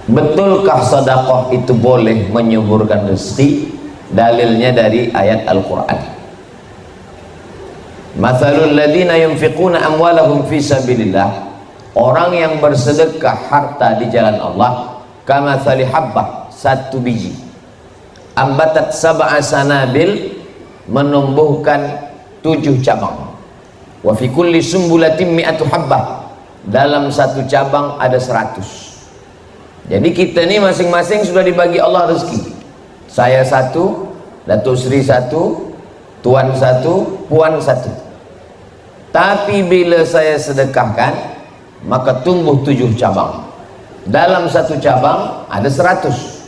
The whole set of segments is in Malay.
Betulkah sedekah itu boleh menyuburkan rezeki? Dalilnya dari ayat Al-Quran. Mathalul ladina yunfiquna amwalahum fi sabilillah, orang yang bersedekah harta di jalan Allah, kamathali habbah, satu biji, ambatat sab'a sanabil, menumbuhkan 7 cabang, wa fi kulli sumbulatin mi'atu habbah, dalam satu cabang ada 100. Jadi kita ini masing-masing sudah dibagi Allah rezeki. Saya 1, Datuk Sri 1, Tuan 1, Puan 1. Tapi bila saya sedekahkan, maka tumbuh 7 cabang. Dalam satu cabang ada 100.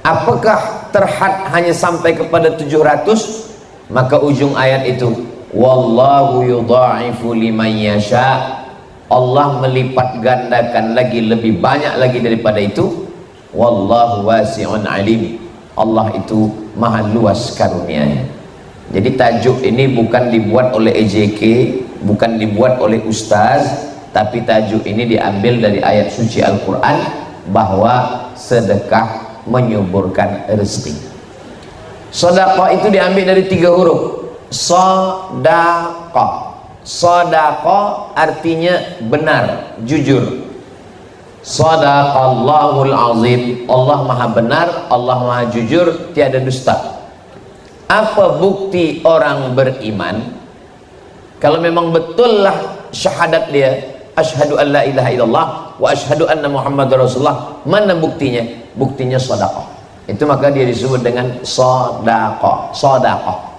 Apakah terhad hanya sampai kepada 700? Maka ujung ayat itu, wallahu yudha'ifu liman yasha', Allah melipat gandakan lagi, lebih banyak lagi daripada itu. Wallahu wasi'un alim, Allah itu maha luas karunia-Nya. Jadi tajuk ini bukan dibuat oleh EJK, bukan dibuat oleh ustaz, tapi tajuk ini diambil dari ayat suci Al-Quran, bahwa sedekah menyuburkan rezeki. Sedekah itu diambil dari 3 huruf. Sedekah. Sedekah artinya benar, jujur. Sadaqallahul azim, Allah maha benar, Allah maha jujur, tiada dusta. Apa bukti orang beriman? Kalau memang betullah syahadat dia, asyhadu an la ilaha illallah wa asyhadu anna muhammadar rasulullah, mana buktinya? Buktinya sedekah. Itu maka dia disebut dengan sedekah. Sedekah.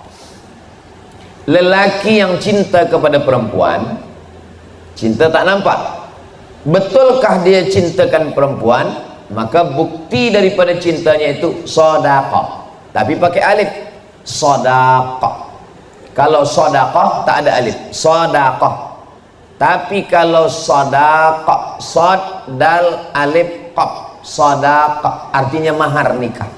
Lelaki yang cinta kepada perempuan, cinta tak nampak. Betulkah dia cintakan perempuan? Maka bukti daripada cintanya itu sedekah, tapi pakai alif. Sedekah. Kalau sedekah tak ada alif, sedekah. Tapi kalau sedekah, sad dal alif qaf, sedekah artinya mahar nikah.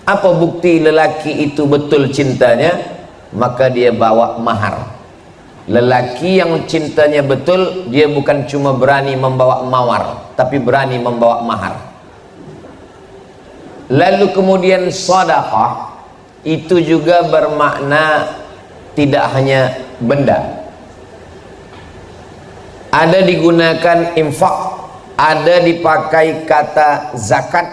Apa bukti lelaki itu betul cintanya? Maka dia bawa mahar. Lelaki yang cintanya betul, dia bukan cuma berani membawa mawar, tapi berani membawa mahar. Lalu kemudian sedekah itu juga bermakna tidak hanya benda. Ada digunakan infak, ada dipakai kata zakat,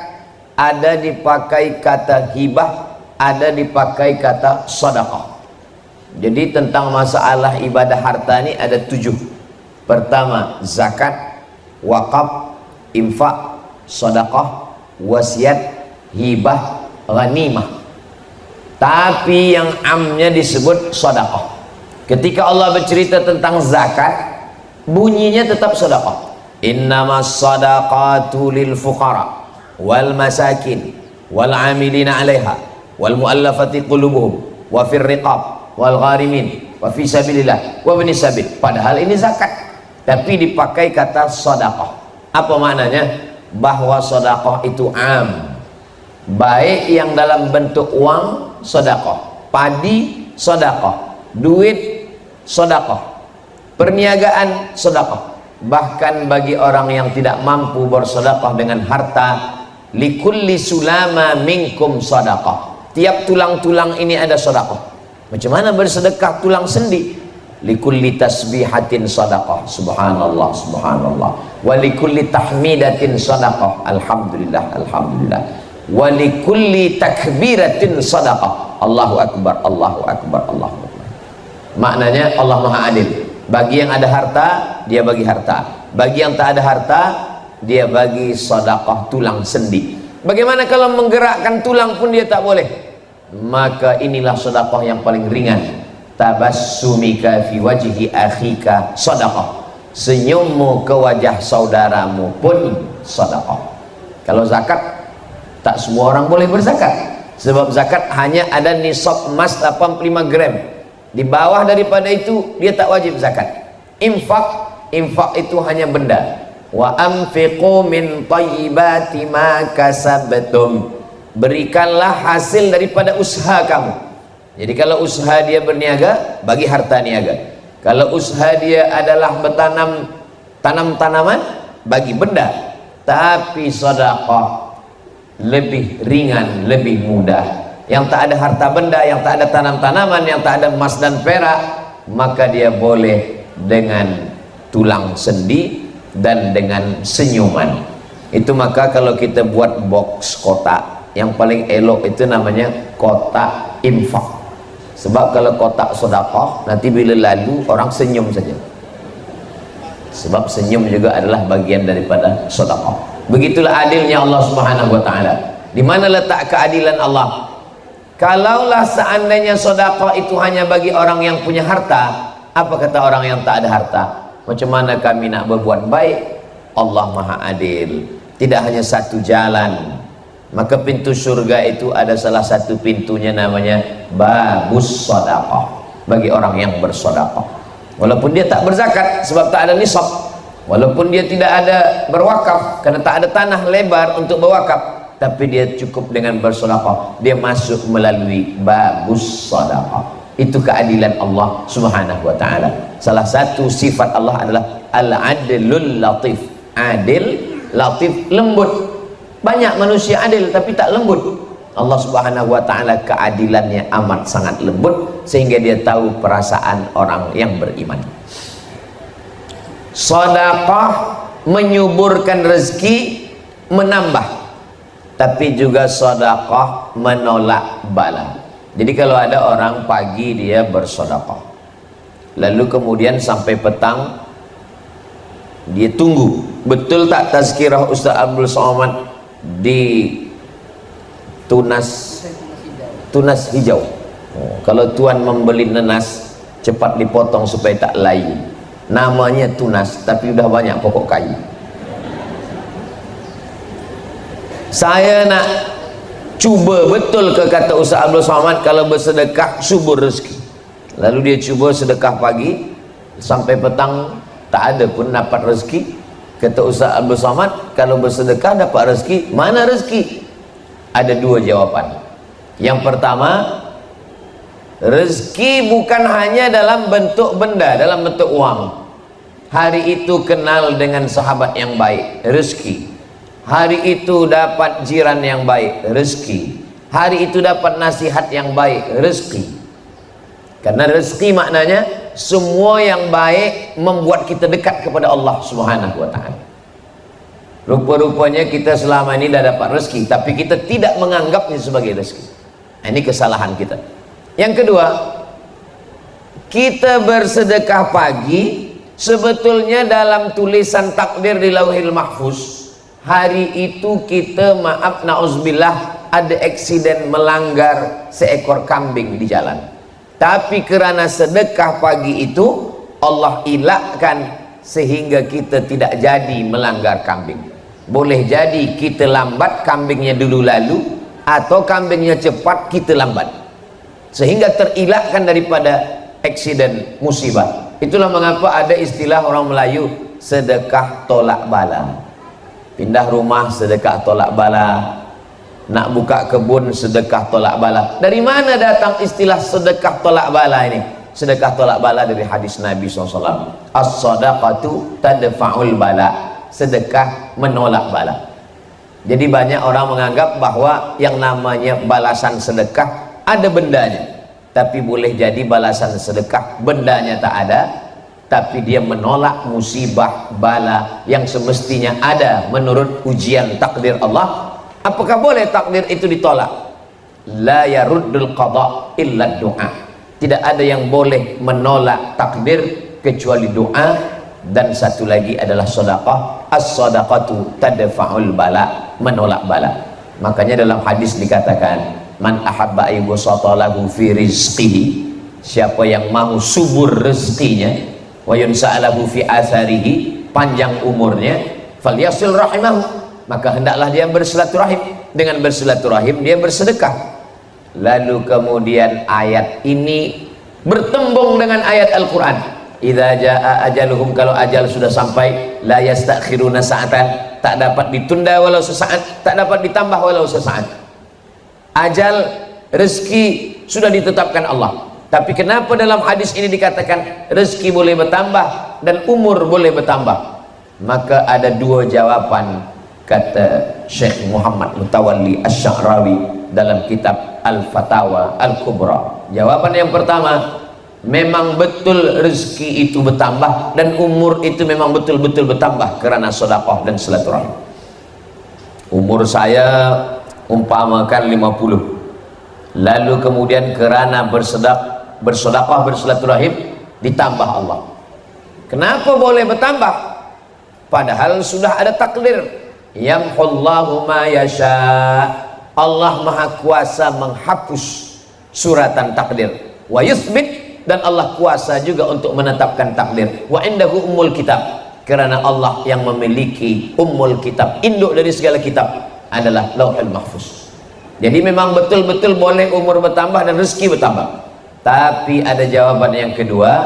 ada dipakai kata hibah, ada dipakai kata sedekah. Jadi tentang masalah ibadah harta ini ada 7. Pertama, zakat, wakaf, infak, sedekah, wasiat, hibah, ghanimah. Tapi yang amnya disebut sedekah. Ketika Allah bercerita tentang zakat, bunyinya tetap sedekah. Innamas sadaqatu lil fuqara wal masakin wal amilina 'alaiha wal muallafati qulubuhum wa fir riqab wal gharimin wa fi sabilillah wa ibnis sabil. Padahal ini zakat, tapi dipakai kata sedekah. Apa maknanya? Bahwa sedekah itu am, baik yang dalam bentuk uang sedekah, padi sedekah, duit sedekah, perniagaan sedekah. Bahkan bagi orang yang tidak mampu bersedekah dengan harta, likulli sulama minkum sedekah, tiap tulang-tulang ini ada sedekah. Macam mana bersedekah tulang sendi? Likulli tasbihatin sedekah, subhanallah subhanallah, wa likulli tahmidatin sedekah, alhamdulillah alhamdulillah, wa likulli takbiratin sedekah, Allahu akbar Allahu akbar Allahu akbar. Maknanya Allah maha adil. Bagi yang ada harta, dia bagi harta. Bagi yang tak ada harta, dia bagi sedekah tulang sendi. Bagaimana kalau menggerakkan tulang pun dia tak boleh? Maka inilah sedekah yang paling ringan. Tabassumika fi wajhi akhika sedekah. Senyummu ke wajah saudaramu pun sedekah. Kalau zakat, tak semua orang boleh berzakat. Sebab zakat hanya ada nisab emas 85 gram. Di bawah daripada itu dia tak wajib zakat. Infak itu hanya benda. Wa anfiqu min thayyibati ma kasabtum, berikanlah hasil daripada usaha kamu. Jadi kalau usaha dia berniaga, bagi harta niaga. Kalau usaha dia adalah tanam tanaman, bagi benda. tapi sedekah lebih ringan, lebih mudah. Yang tak ada harta benda, yang tak ada tanam-tanaman, yang tak ada emas dan perak, maka dia boleh dengan tulang sendi dan dengan senyuman. Itu maka kalau kita buat box kotak, yang paling elok itu namanya kotak infak. Sebab kalau kotak sedekah, nanti bila lalu orang senyum saja. Sebab senyum juga adalah bagian daripada sedekah. Begitulah adilnya Allah Subhanahu wa taala. Di mana letak keadilan Allah? Kalaulah seandainya sedekah itu hanya bagi orang yang punya harta, apa kata orang yang tak ada harta? Macam mana kami nak berbuat baik? Allah Maha Adil. Tidak hanya satu jalan. Maka pintu surga itu ada salah satu pintunya namanya babus sedekah, bagi orang yang bersedekah. Walaupun dia tak berzakat sebab tak ada nisab, walaupun dia tidak ada berwakaf karena tak ada tanah lebar untuk berwakaf, tapi dia cukup dengan bersedekah, dia masuk melalui babus sedekah. Itu keadilan Allah Subhanahu wa taala. Salah satu sifat Allah adalah al-adlul latif. Adil, latif, lembut. Banyak manusia adil tapi tak lembut. Allah Subhanahu wa taala keadilannya amat sangat lembut sehingga dia tahu perasaan orang yang beriman. Sedekah menyuburkan rezeki, menambah, tapi juga sedekah menolak bala. Jadi kalau ada orang pagi dia bersedekah, lalu kemudian sampai petang dia tunggu, betul tak tazkirah Ustaz Abdul Somad di tunas hijau. Kalau tuan membeli nanas, cepat dipotong supaya tak layu. Namanya tunas tapi udah banyak pokok kayu. Saya nak cuba betul ke kata Ustaz Abdul Somad, kalau bersedekah subur rezeki. Lalu dia cuba sedekah pagi sampai petang tak ada pun dapat rezeki. Kata Ustaz Abdul Somad, kalau bersedekah dapat rezeki, mana rezeki? Ada dua jawaban. Yang pertama, rezeki bukan hanya dalam bentuk benda, dalam bentuk uang. Hari itu kenal dengan sahabat yang baik, rezeki. Hari itu dapat jiran yang baik, rezeki. Hari itu dapat nasihat yang baik, rezeki. Karena rezeki maknanya semua yang baik membuat kita dekat kepada Allah Subhanahu wa taala. Rupa-rupanya kita selama ini dah dapat rezeki, tapi kita tidak menganggapnya sebagai rezeki. Ini kesalahan kita. Yang kedua, kita bersedekah pagi, sebetulnya dalam tulisan takdir di Lauhil Mahfuz, hari itu kita maaf na'udzubillah ada eksiden melanggar seekor kambing di jalan. Tapi kerana sedekah pagi itu Allah elakkan sehingga kita tidak jadi melanggar kambing. Boleh jadi kita lambat, kambingnya dulu lalu, atau kambingnya cepat, kita lambat, sehingga terilakkan daripada eksiden musibah. Itulah mengapa ada istilah orang Melayu sedekah tolak bala. Pindah rumah sedekah tolak bala, nak buka kebun sedekah tolak bala. Dari mana datang istilah sedekah tolak bala ini? Sedekah tolak bala dari hadis Nabi SAW. As-sadaqatu tadfa'ul bala. Sedekah menolak bala. Jadi banyak orang menganggap bahwa yang namanya balasan sedekah ada bendanya, tapi boleh jadi balasan sedekah bendanya tak ada, tapi dia menolak musibah bala yang semestinya ada menurut ujian takdir Allah. Apakah boleh takdir itu ditolak? La yaruddul qada illa doa. Tidak ada yang boleh menolak takdir kecuali doa. Dan satu lagi adalah sedekah. As-sadaqatu tadfa'ul bala, menolak bala. Makanya dalam hadis dikatakan, man ahabba ayyubsata lahu fi rizqihi, siapa yang mau subur rezekinya, wa yunsa'alahu fi atharihi, panjang umurnya, falyasil rahimahu, maka hendaklah dia bersilaturahim. Dengan bersilaturahim dia bersedekah. Lalu kemudian ayat ini bertembung dengan ayat Al-Quran. Idza jaa ajaluhum, kalau ajal sudah sampai, la yastakhiruna sa'atan, tak dapat ditunda walau sesaat, tak dapat ditambah walau sesaat. Ajal rezeki sudah ditetapkan Allah. Tapi kenapa dalam hadis ini dikatakan rezeki boleh bertambah dan umur boleh bertambah? Maka ada dua jawaban kata Syekh Muhammad Mutawalli Asy-Sya'rawi dalam kitab Al-Fatawa Al-Kubra. Jawaban yang pertama, memang betul rezeki itu bertambah dan umur itu memang betul-betul bertambah karena sedekah dan silaturahim. Umur saya umpamakan 50, lalu kemudian karena bersedekah bersilaturahim ditambah Allah. Kenapa boleh bertambah? Padahal sudah ada takdir. Yamhullahu ma yasha. Allah Maha Kuasa menghapus suratan takdir. Wa yuthbit, dan Allah kuasa juga untuk menetapkan takdir. Wa indahu ummul kitab, karena Allah yang memiliki ummul kitab, induk dari segala kitab adalah Lauhul Mahfuz. Jadi memang betul-betul boleh umur bertambah dan rezeki bertambah. Tapi ada jawaban yang kedua,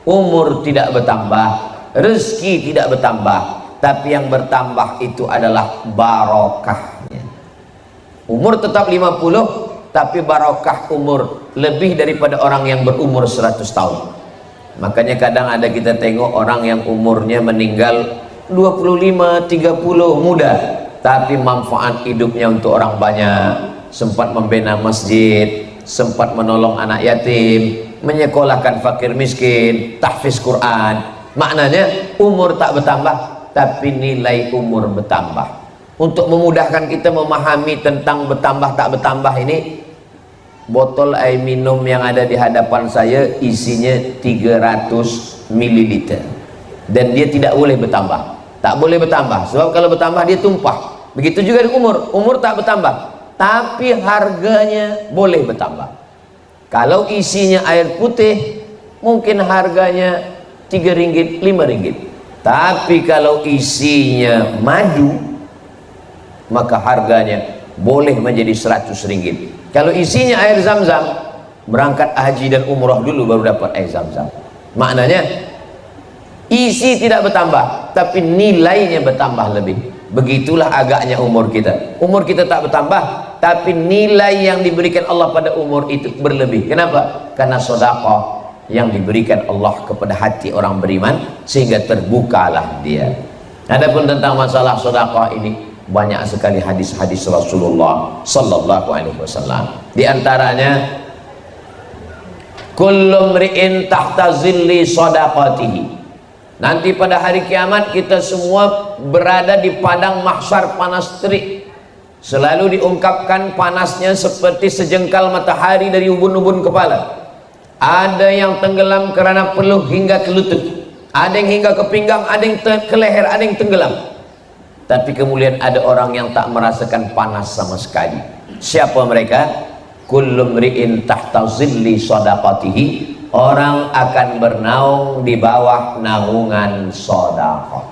umur tidak bertambah, rezeki tidak bertambah, tapi yang bertambah itu adalah barokahnya. Umur tetap 50, tapi barokah umur lebih daripada orang yang berumur 100 tahun. Makanya kadang ada kita tengok orang yang umurnya meninggal 25, 30 muda, tapi manfaat hidupnya untuk orang banyak. Sempat membina masjid, sempat menolong anak yatim, menyekolahkan fakir miskin, tahfiz Quran. Maknanya umur tak bertambah, tapi nilai umur bertambah. Untuk memudahkan kita memahami tentang bertambah tak bertambah ini, botol air minum yang ada di hadapan saya isinya 300 ml dan dia tidak boleh bertambah. Tak boleh bertambah, sebab kalau bertambah dia tumpah. Begitu juga di umur tak bertambah, tapi harganya boleh bertambah. Kalau isinya air putih mungkin harganya 3 ringgit, 5 ringgit. Tapi kalau isinya madu, maka harganya boleh menjadi 100 ringgit. Kalau isinya air zam-zam, berangkat haji dan umrah dulu baru dapat air zam-zam. Maknanya isi tidak bertambah, tapi nilainya bertambah lebih. Begitulah agaknya umur kita. Umur kita tak bertambah, tapi nilai yang diberikan Allah pada umur itu berlebih. Kenapa? Karena sedekah yang diberikan Allah kepada hati orang beriman, sehingga terbukalah dia. Adapun tentang masalah sedekah ini, banyak sekali hadis-hadis Rasulullah sallallahu alaihi wasallam. Di antaranya, kullu mri'in tahta zilli shadaqatihi. Nanti pada hari kiamat kita semua berada di padang mahsyar panas terik. Selalu diungkapkan panasnya seperti sejengkal matahari dari ubun-ubun kepala. Ada yang tenggelam karena peluh hingga ke lutut, ada yang hingga ke pinggang, ada yang ke leher, ada yang tenggelam. Tapi kemudian ada orang yang tak merasakan panas sama sekali. Siapa mereka? Kullu mri'in tahta zilli shadaqatihi. Orang akan bernaung di bawah naungan sedekah.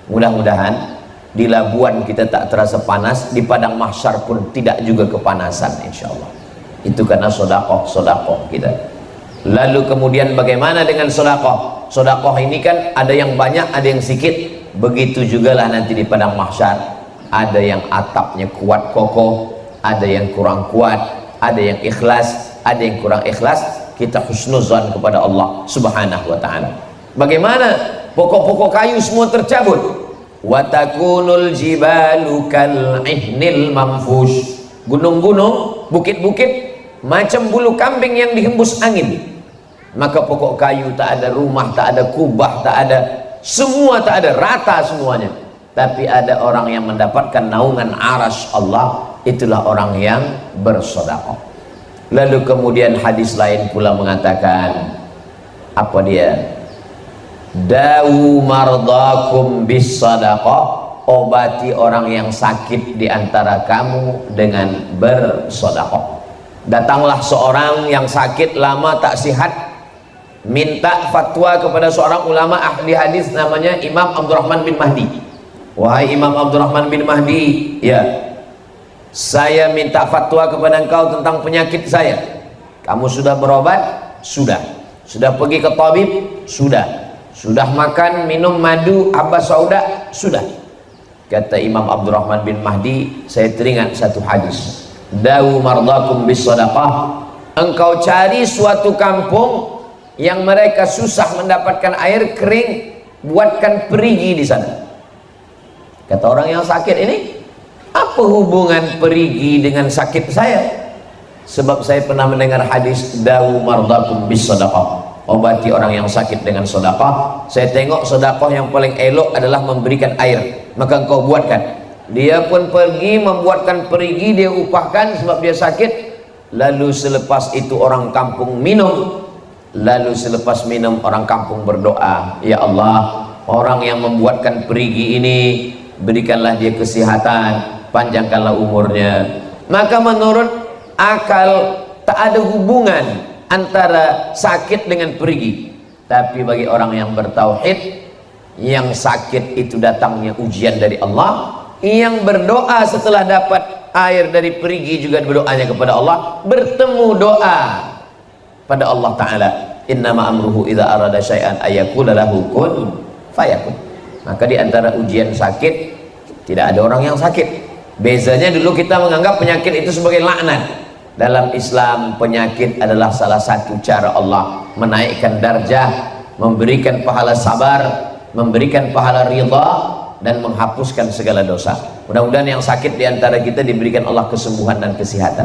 Mudah-mudahan di Labuan kita tak terasa panas, di padang mahsyar pun tidak juga kepanasan, insyaallah. Itu karena sedekah kita. Lalu kemudian bagaimana dengan sedekah? Sedekah ini kan ada yang banyak, ada yang sedikit. Begitu jugalah nanti di padang mahsyar. Ada yang atapnya kuat kokoh, ada yang kurang kuat, ada yang ikhlas, ada yang kurang ikhlas. Kita husnuzan kepada Allah subhanahu wa ta'ala. Bagaimana? Pokok-pokok kayu semua tercabut. Wa takunul jibalu kal ihnil manfush. Gunung-gunung, bukit-bukit macam bulu kambing yang dihembus angin. Maka pokok kayu tak ada, rumah tak ada, kubah tak ada, semua tak ada, rata semuanya. Tapi ada orang yang mendapatkan naungan arasy Allah, itulah orang yang bersedekah. Lalu kemudian hadis lain pula mengatakan, apa dia? Dawu mardakum bis sadaqah. Obati orang yang sakit di antara kamu dengan bersedekah. Datanglah seorang yang sakit lama tak sihat, minta fatwa kepada seorang ulama ahli hadis namanya Imam Abdurrahman bin Mahdi. Wahai Imam Abdurrahman bin Mahdi, ya, saya minta fatwa kepada engkau tentang penyakit saya. Kamu sudah berobat? Sudah. Sudah pergi ke tabib? Sudah. Sudah makan minum madu habba sauda? Sudah. Kata Imam Abdurrahman bin Mahdi, saya teringat satu hadis. Dawu mardakum bis sadaqah. Engkau cari suatu kampung yang mereka susah mendapatkan air kering, buatkan perigi di sana. Kata orang yang sakit ini, apa hubungan perigi dengan sakit saya? Sebab saya pernah mendengar hadis dawu mardakum bis sadaqah, obati orang yang sakit dengan sedekah. Saya tengok sedekah yang paling elok adalah memberikan air, maka engkau buatkan. Dia pun pergi membuatkan perigi, dia upahkan sebab dia sakit. Lalu selepas itu orang kampung minum, lalu selepas minum orang kampung berdoa, ya Allah, orang yang membuatkan perigi ini berikanlah dia kesehatan, panjangkanlah umurnya. Maka menurut akal tak ada hubungan antara sakit dengan perigi. Tapi bagi orang yang bertauhid, yang sakit itu datangnya ujian dari Allah, yang berdoa setelah dapat air dari perigi juga berdoanya kepada Allah, bertemu doa pada Allah Ta'ala. Innama amruhu idza arada syai'an ayaqula lahu kun fayakun. Maka di antara ujian sakit, tidak ada orang yang sakit. Bezanya dulu kita menganggap penyakit itu sebagai laknat. Dalam Islam penyakit adalah salah satu cara Allah menaikkan darjah, memberikan pahala sabar, memberikan pahala ridha, dan menghapuskan segala dosa. Mudah-mudahan yang sakit diantara kita diberikan Allah kesembuhan dan kesehatan.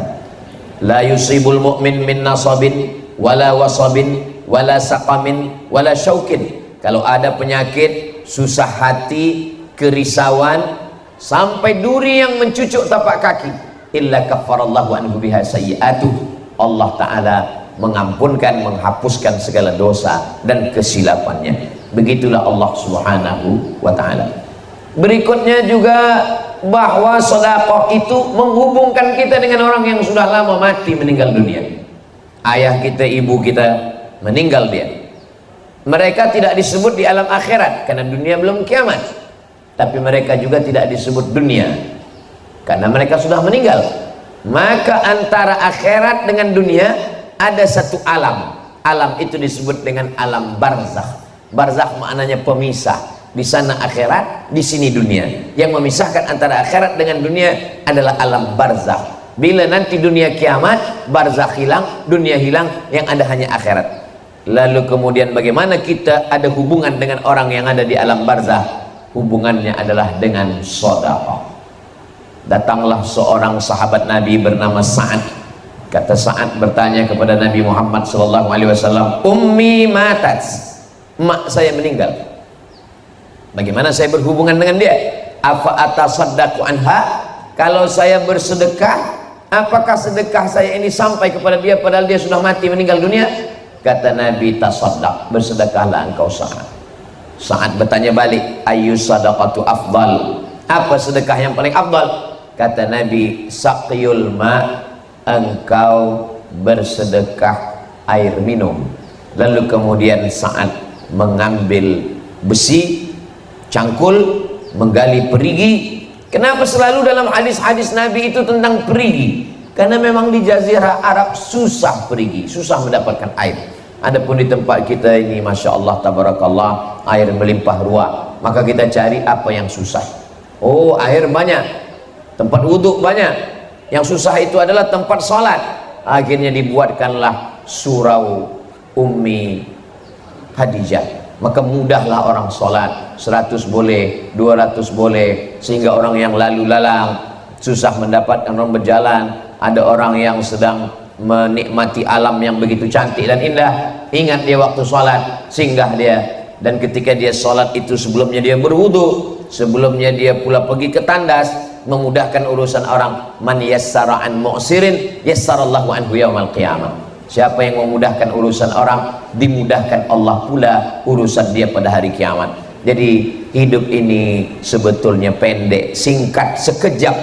La yusibul mu'min min nasabin wala wasabin wala saqamin wala syaukin. Kalau ada penyakit, susah hati, kerisauan, sampai duri yang mencucuk tapak kaki, illa kaffarallahu anhu biha sayyi'atuh, Allah Ta'ala mengampunkan, menghapuskan segala dosa dan kesilapannya. Begitulah Allah Subhanahu wa Ta'ala. Berikutnya juga bahwa sedekah itu menghubungkan kita dengan orang yang sudah lama mati, meninggal dunia. Ayah kita, ibu kita meninggal dia. Mereka tidak disebut di alam akhirat karena dunia belum kiamat. Tapi mereka juga tidak disebut dunia karena mereka sudah meninggal. Maka antara akhirat dengan dunia ada satu alam. Alam itu disebut dengan alam barzakh. Barzakh maknanya pemisah. Di sana akhirat, di sini dunia. Yang memisahkan antara akhirat dengan dunia adalah alam barzakh. Bila nanti dunia kiamat, barzakh hilang, dunia hilang, yang ada hanya akhirat. Lalu kemudian bagaimana kita ada hubungan dengan orang yang ada di alam barzakh? Hubungannya adalah dengan sedekah. Datanglah seorang sahabat Nabi bernama Sa'ad. Kata Sa'ad bertanya kepada Nabi Muhammad SAW, ummi matat, mak saya meninggal, bagaimana saya berhubungan dengan dia? Afa atasaddaqu anha, kalau saya bersedekah, apakah sedekah saya ini sampai kepada dia padahal dia sudah mati, meninggal dunia? Kata Nabi, tasaddaq, bersedekahlah engkau Sa'ad. Sa'ad bertanya balik, ayu sadaqatu afdal, apa sedekah yang paling afdal? Kata Nabi, saqiyul ma, engkau bersedekah air minum. Lalu kemudian Sa'ad mengambil besi, cangkul, menggali perigi. Kenapa selalu dalam hadis-hadis Nabi itu tentang perigi? Karena memang di Jazirah Arab susah perigi, susah mendapatkan air. Adapun di tempat kita ini, Masya Allah, Tabarakallah, air melimpah ruah. Maka kita cari apa yang susah. Oh, air banyak, tempat wudhu banyak. Yang susah itu adalah tempat sholat. Akhirnya dibuatkanlah surau Ummi Khadijah. Maka mudahlah orang sholat, 100 boleh, 200 boleh, sehingga orang yang lalu lalang susah mendapatkan, orang berjalan, ada orang yang sedang menikmati alam yang begitu cantik dan indah, ingat dia waktu sholat, singgah dia. Dan ketika dia sholat itu, sebelumnya dia berwudu, sebelumnya dia pula pergi ke tandas, memudahkan urusan orang. Man yassara an mu'sirin yassarallahu anhu yaumal qiyamah. Siapa yang memudahkan urusan orang, dimudahkan Allah pula urusan dia pada hari kiamat. Jadi hidup ini sebetulnya pendek, singkat, sekejap,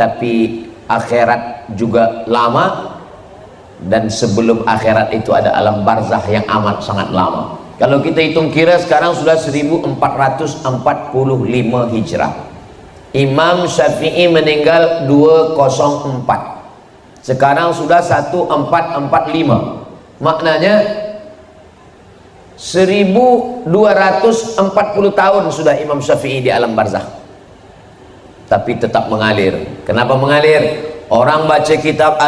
tapi akhirat juga lama. Dan sebelum akhirat itu ada alam barzakh yang amat sangat lama. Kalau kita hitung kira sekarang sudah 1445 Hijrah. Imam Syafi'i meninggal 204. Sekarang sudah 1445. Maknanya 1240 tahun sudah Imam Syafi'i di alam barzakh. Tapi tetap mengalir. Kenapa mengalir? Orang baca kitab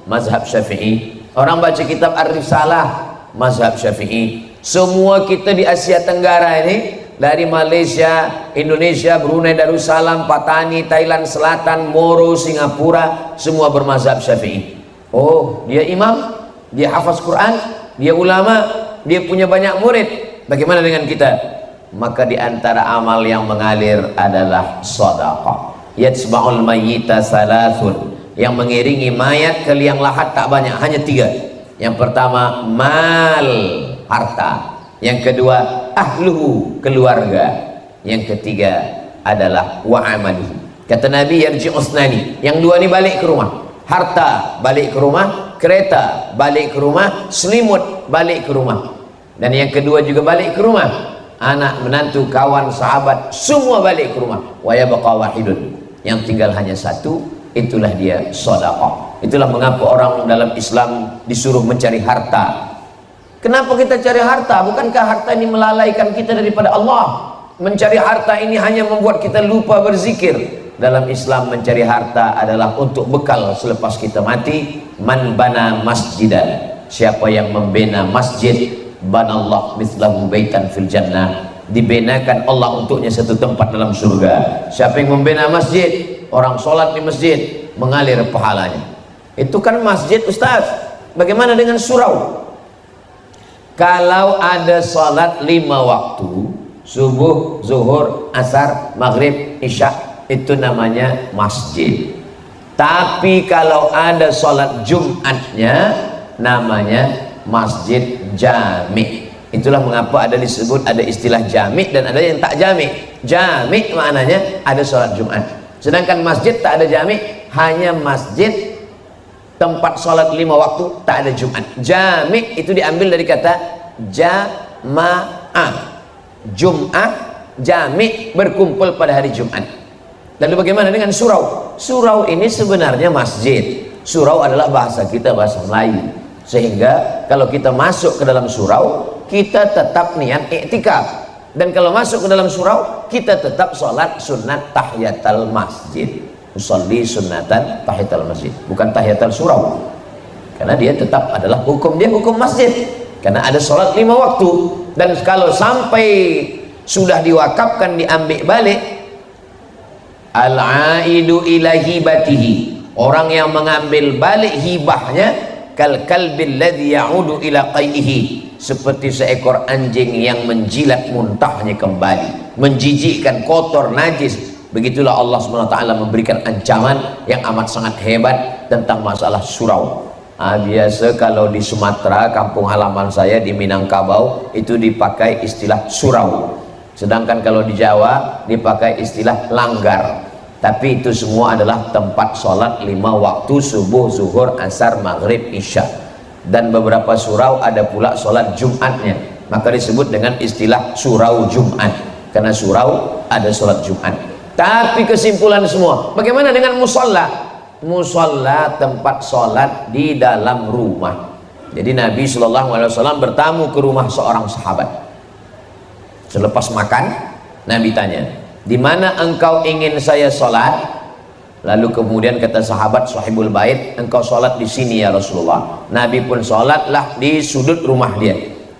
mazhab Syafi'i, orang baca kitab Ar-Risalah, mazhab Syafi'i. Semua kita di Asia Tenggara ini dari Malaysia, Indonesia, Brunei Darussalam, Patani, Thailand Selatan, Moro, Singapura, semua bermazhab Syafi'i. Oh, dia imam, dia hafaz Quran, dia ulama, dia punya banyak murid. Bagaimana dengan kita? Maka di antara amal yang mengalir adalah sedekah. Yatsba'ul mayyita salasun, yang mengiringi mayat ke liang lahat tak banyak, hanya 3. Yang pertama mal, harta. Yang kedua ahluhu, keluarga. Yang ketiga adalah wa amali. Kata Nabi yarji'usnani, yang 2 ni balik ke rumah. Harta balik ke rumah, kereta balik ke rumah, selimut balik ke rumah. Dan yang kedua juga balik ke rumah. Anak, menantu, kawan, sahabat, semua balik ke rumah. Wa yabqa wahidun, yang tinggal hanya 1, itulah dia sedekah. Itulah mengapa orang dalam Islam disuruh mencari harta. Kenapa kita cari harta? Bukankah harta ini melalaikan kita daripada Allah? Mencari harta ini hanya membuat kita lupa berzikir. Dalam Islam mencari harta adalah untuk bekal selepas kita mati. Man bana masjidan, siapa yang membina masjid, banallah mithlahu baitan fil jannah, dibenakan Allah untuknya satu tempat dalam surga. Siapa yang membina masjid, orang sholat di masjid, mengalir pahalanya. Itu kan masjid, Ustaz. Bagaimana dengan surau? Kalau ada sholat 5 waktu, subuh, zuhur, asar, maghrib, isya, itu namanya masjid. Tapi kalau ada sholat Jumatnya, namanya masjid jami'. Itulah mengapa ada disebut, ada istilah jami' dan ada yang tak jami'. Jami' maknanya ada sholat Jumat. Sedangkan masjid tak ada jami', hanya masjid tempat sholat 5 waktu, tak ada Jumat. Jami' itu diambil dari kata jama'ah. Jum'ah, jami' berkumpul pada hari Jumat. Lalu bagaimana dengan surau? Surau ini sebenarnya masjid. Surau adalah bahasa kita, bahasa Melayu. Sehingga kalau kita masuk ke dalam surau, kita tetap niat iktikaf. Dan kalau masuk ke dalam surau, kita tetap sholat sunat tahiyatul masjid. Usolli sunnatan tahiyatul masjid, bukan tahiyatul surau. Karena dia tetap adalah hukum dia, hukum masjid. Karena ada sholat 5 waktu. Dan kalau sampai sudah diwakafkan, diambil balik, al-aidu ila hibatihi, orang yang mengambil balik hibahnya, kal kalbil ladzi ya'udu ila qaihi, seperti seekor anjing yang menjilat muntahnya kembali, menjijikkan, kotor, najis. Begitulah Allah SWT memberikan ancaman yang amat sangat hebat tentang masalah surau. Biasa kalau di Sumatera, kampung halaman saya di Minangkabau, itu dipakai istilah surau. Sedangkan kalau di Jawa dipakai istilah langgar. Tapi itu semua adalah tempat sholat 5 waktu, subuh, zuhur, asar, maghrib, isya. Dan beberapa surau ada pula sholat Jumatnya, maka disebut dengan istilah surau Jumat, karena surau ada sholat Jumat. Tapi kesimpulan semua, bagaimana dengan musola? Musola tempat sholat di dalam rumah. Jadi Nabi SAW bertamu ke rumah seorang sahabat. Selepas makan, Nabi tanya, di mana engkau ingin saya sholat? Lalu kemudian kata sahabat sahibul bait, engkau sholat di sini ya Rasulullah. Nabi pun sholatlah di sudut rumah dia.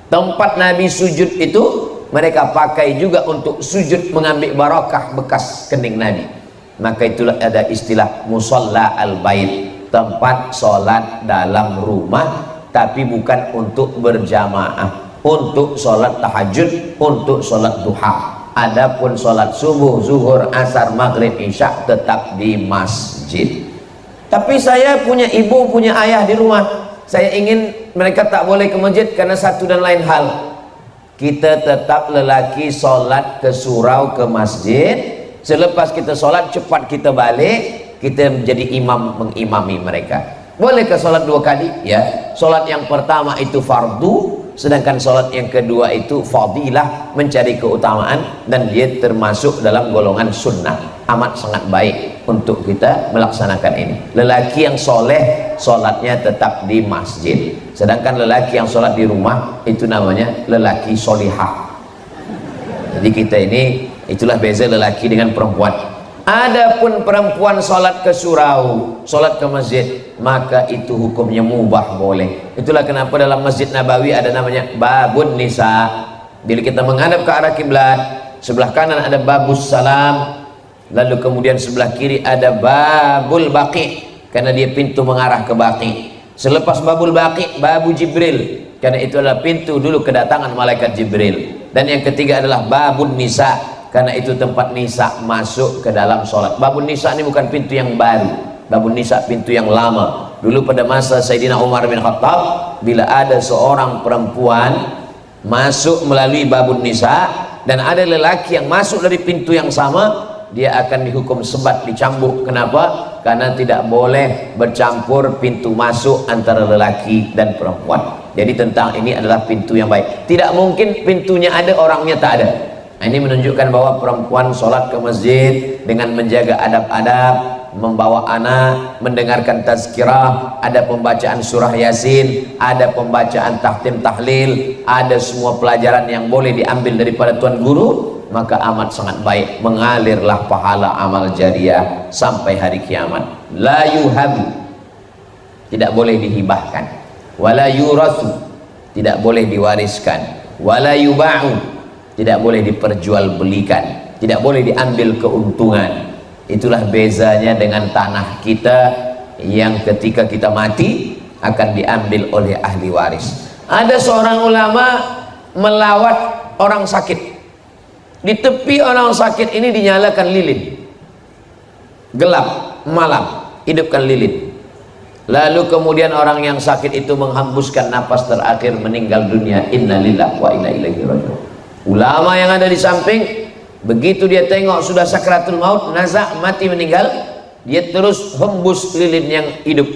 Tempat Nabi sujud itu mereka pakai juga untuk sujud, mengambil barakah bekas kening Nabi. Maka itulah ada istilah musalla al-bait, tempat sholat dalam rumah, tapi bukan untuk berjamaah, untuk sholat tahajud, untuk sholat duha. Adapun sholat subuh, zuhur, asar, maghrib, isya tetap di masjid. Tapi saya punya ibu, punya ayah di rumah, saya ingin mereka tak boleh ke masjid karena satu dan lain hal. Kita tetap lelaki sholat ke surau, ke masjid. Selepas kita sholat cepat kita balik, kita menjadi imam, mengimami mereka. Bolehkah sholat 2 kali? Ya. Sholat yang pertama itu fardu, sedangkan sholat yang kedua itu fadilah, mencari keutamaan, dan dia termasuk dalam golongan sunnah. Amat sangat baik untuk kita melaksanakan ini. Lelaki yang soleh sholatnya tetap di masjid, sedangkan lelaki yang sholat di rumah itu namanya lelaki solihah. Jadi kita ini, itulah beza lelaki dengan perempuan. Adapun perempuan sholat ke surau, sholat ke masjid, maka itu hukumnya mubah, boleh. Itulah kenapa dalam Masjid Nabawi ada namanya babun nisa. Bila kita menghadap ke arah kiblat, sebelah kanan ada babus salam, lalu kemudian sebelah kiri ada babul baqi, karena dia pintu mengarah ke baqi. Selepas babul baqi, babu Jibril, karena itu adalah pintu dulu kedatangan malaikat Jibril. Dan yang ketiga adalah babun nisa, karena itu tempat nisa masuk ke dalam sholat. Babun nisa ini bukan pintu yang baru, babun nisa pintu yang lama. Dulu pada masa Sayyidina Umar bin Khattab, bila ada seorang perempuan masuk melalui babun nisa dan ada lelaki yang masuk dari pintu yang sama, dia akan dihukum sebat, dicambuk. Kenapa? Karena tidak boleh bercampur pintu masuk antara lelaki dan perempuan. Jadi tentang ini adalah pintu yang baik. Tidak mungkin pintunya ada, orangnya tak ada. Nah, ini menunjukkan bahwa perempuan sholat ke masjid dengan menjaga adab-adab, membawa anak, mendengarkan tazkirah, ada pembacaan surah Yasin, ada pembacaan tahtim tahlil, ada semua pelajaran yang boleh diambil daripada tuan guru, maka amat sangat baik, mengalirlah pahala amal jariah sampai hari kiamat. La yuhabu, tidak boleh dihibahkan, wala yurasu, tidak boleh diwariskan, wala yuba'u, tidak boleh diperjualbelikan, tidak boleh diambil keuntungan. Itulah bezanya dengan tanah kita yang ketika kita mati akan diambil oleh ahli waris. Ada seorang ulama melawat orang sakit. Di tepi orang sakit ini dinyalakan lilin, gelap malam, hidupkan lilin. Lalu kemudian orang yang sakit itu menghembuskan napas terakhir, meninggal dunia. Innalillahi wa inna ilaihi raji'un. Ulama yang ada di samping, begitu dia tengok sudah sakratul maut, nazak, mati, meninggal, dia terus hembus lilin yang hidup.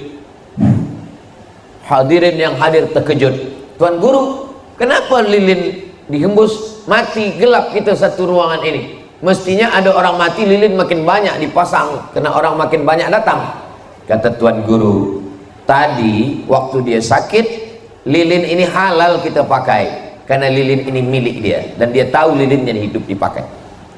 Hadirin yang hadir terkejut. Tuan guru, kenapa lilin dihembus? Mati, gelap kita satu ruangan ini. Mestinya ada orang mati, lilin makin banyak dipasang, karena orang makin banyak datang. Kata tuan guru, tadi waktu dia sakit, lilin ini halal kita pakai, karena lilin ini milik dia, dan dia tahu lilinnya hidup dipakai.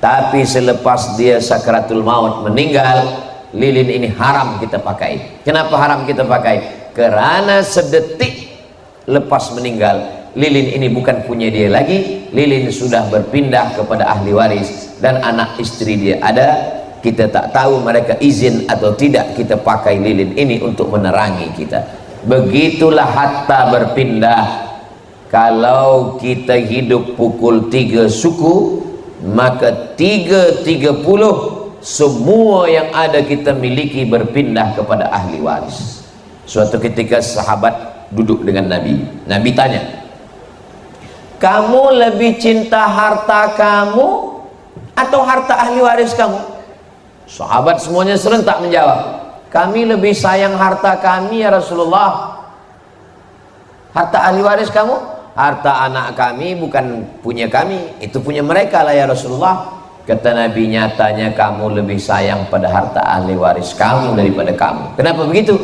Tapi selepas dia sakratul maut, meninggal, lilin ini haram kita pakai. Kenapa haram kita pakai? Karena sedetik lepas meninggal, lilin ini bukan punya dia lagi, lilin sudah berpindah kepada ahli waris, dan anak istri dia ada. Kita tak tahu mereka izin atau tidak kita pakai lilin ini untuk menerangi kita. Begitulah harta berpindah. Kalau kita hidup pukul 3 suku, maka 3.30 semua yang ada kita miliki berpindah kepada ahli waris. Suatu ketika sahabat duduk dengan Nabi. Nabi tanya, kamu lebih cinta harta kamu atau harta ahli waris kamu? Sahabat semuanya serentak menjawab, kami lebih sayang harta kami ya Rasulullah. Harta ahli waris kamu? Harta anak kami bukan punya kami, itu punya mereka lah ya Rasulullah. Kata Nabi, nyatanya kamu lebih sayang pada harta ahli waris kamu daripada kamu. Kenapa begitu?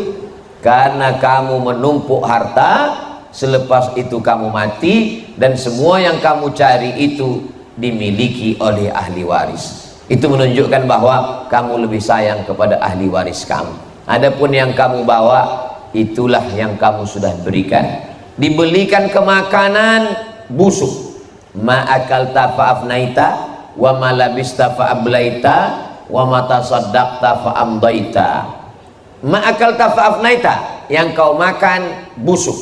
Karena kamu menumpuk harta, selepas itu kamu mati, dan semua yang kamu cari itu dimiliki oleh ahli waris. Itu menunjukkan bahwa kamu lebih sayang kepada ahli waris kamu. Adapun yang kamu bawa, itulah yang kamu sudah berikan. Dibelikan ke makanan busuk. Ma akalta fa'afnaita, wa ma labista fa'ablaita, wa ma tasaddaqta fa'amdaita. Ma akalta fa'afnaita, yang kau makan busuk.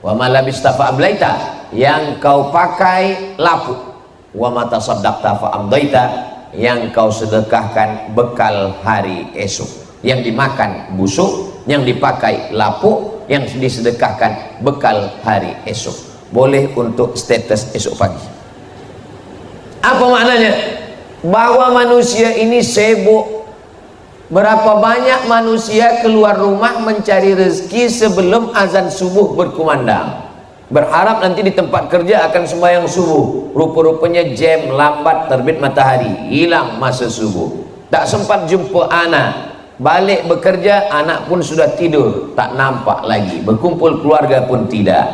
Wa ma labista fa'ablaita, yang kau pakai lapuk. Wa ma tasaddaqta fa'amdaita, yang kau sedekahkan bekal hari esok. Yang dimakan busuk, yang dipakai lapuk, yang disedekahkan bekal hari esok. Boleh untuk status esok pagi. Apa maknanya? Bahwa manusia ini sibuk. Berapa banyak manusia keluar rumah mencari rezeki sebelum azan subuh berkumandang, berharap nanti di tempat kerja akan sembahyang subuh. Rupa-rupanya jam lambat, terbit matahari, hilang masa subuh, tak sempat jumpa anak. Balik bekerja, anak pun sudah tidur, tak nampak lagi. Berkumpul keluarga pun tidak.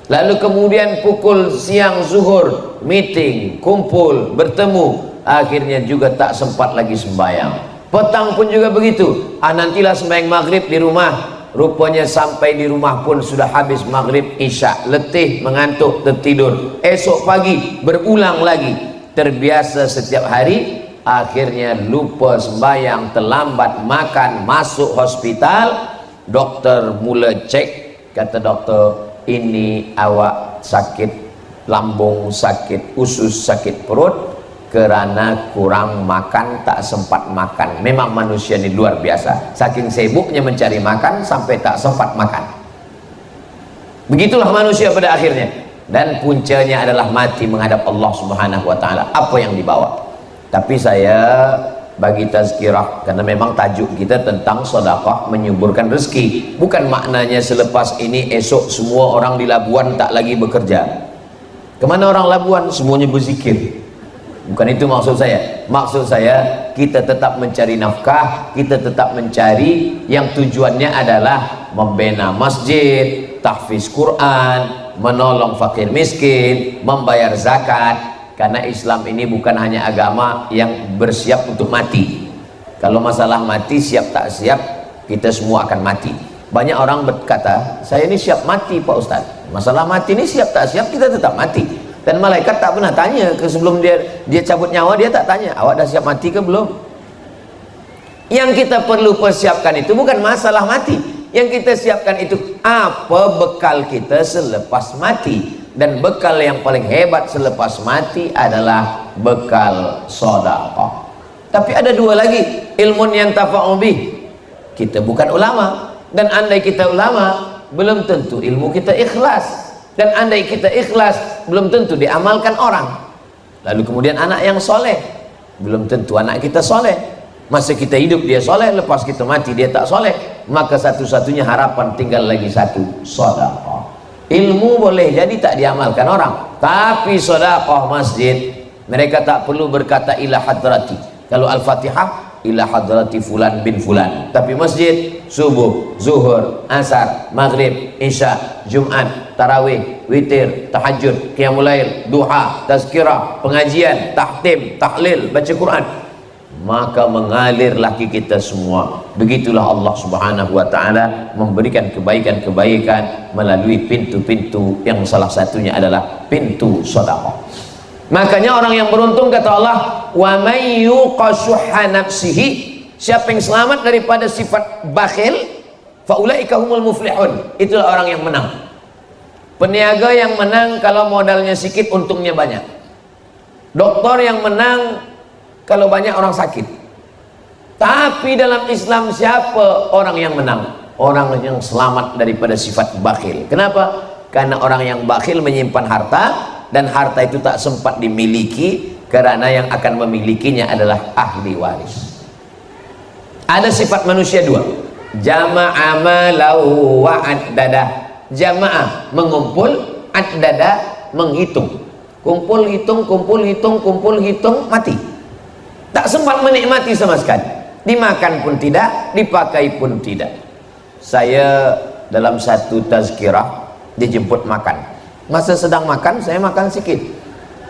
Lalu kemudian pukul siang zuhur, meeting, kumpul, bertemu, akhirnya juga tak sempat lagi sembahyang. Petang pun juga begitu. Nantilah sembahyang maghrib di rumah. Rupanya sampai di rumah pun sudah habis maghrib isya, letih, mengantuk, tertidur. Esok pagi berulang lagi. terbiasa setiap hari, akhirnya lupa sembahyang, terlambat makan, masuk hospital. Dokter mula cek, kata dokter, ini awak sakit lambung, sakit usus, sakit perut karena kurang makan, tak sempat makan. Memang manusia ini luar biasa, saking sibuknya mencari makan sampai tak sempat makan. Begitulah manusia pada akhirnya, dan puncanya adalah mati menghadap Allah Subhanahu wa taala. Apa yang dibawa? Tapi saya bagi tazkirah, karena memang tajuk kita tentang sedekah menyuburkan rezeki. Bukan maknanya selepas ini esok semua orang di Labuan tak lagi bekerja. Kemana orang Labuan? Semuanya berzikir. Bukan itu maksud saya. Maksud saya kita tetap mencari nafkah, kita tetap mencari yang tujuannya adalah membina masjid, tahfiz Quran, menolong fakir miskin, membayar zakat. Karena Islam ini bukan hanya agama yang bersiap untuk mati. Kalau masalah mati, siap tak siap, kita semua akan mati. Banyak orang berkata, saya ini siap mati Pak Ustaz. Masalah mati ini siap tak siap, kita tetap mati. Dan malaikat tak pernah tanya ke sebelum dia cabut nyawa, dia tak tanya, awak dah siap mati ke belum? Yang kita perlu persiapkan itu bukan masalah mati. Yang kita siapkan itu apa bekal kita selepas mati. Dan bekal yang paling hebat selepas mati adalah bekal sedekah. Tapi ada dua lagi, ilmun yang tafa'u bih. Kita bukan ulama, dan andai kita ulama, belum tentu ilmu kita ikhlas. Dan andai kita ikhlas, belum tentu diamalkan orang. Lalu kemudian anak yang soleh, belum tentu anak kita soleh. Masa kita hidup dia soleh, lepas kita mati dia tak soleh, maka satu-satunya harapan tinggal lagi satu, sedekah. Ilmu boleh jadi tak diamalkan orang, tapi sedekah masjid, mereka tak perlu berkata ila hadrati. Kalau Al-Fatihah ila hadrati fulan bin fulan, tapi masjid subuh, zuhur, asar, maghrib, isya, Jumat, tarawih, witir, tahajud, qiyamul lail, duha, tazkirah, pengajian, tahtim, tahlil, baca Quran, maka mengalir lagi kita semua. Begitulah Allah Subhanahu wa taala memberikan kebaikan-kebaikan melalui pintu-pintu yang salah satunya adalah pintu sedekah. Makanya orang yang beruntung, kata Allah, wa may yuqashuha nafsihi, siapa yang selamat daripada sifat bakhil, faulaika humul muflihun, itulah orang yang menang. Peniaga yang menang kalau modalnya sedikit untungnya banyak. Dokter yang menang kalau banyak orang sakit. Tapi dalam Islam siapa orang yang menang? Orang yang selamat daripada sifat bakhil. Kenapa? Karena orang yang bakhil menyimpan harta, dan harta itu tak sempat dimiliki karena yang akan memilikinya adalah ahli waris. Ada sifat manusia dua, jama'a malahu wa addada. Jamaah mengumpul, addada menghitung. Kumpul hitung, kumpul hitung, kumpul hitung, mati. Tak sempat menikmati sama sekali. Dimakan pun tidak, dipakai pun tidak. Saya dalam satu tazkirah dijemput makan. Masa sedang makan, saya makan sikit.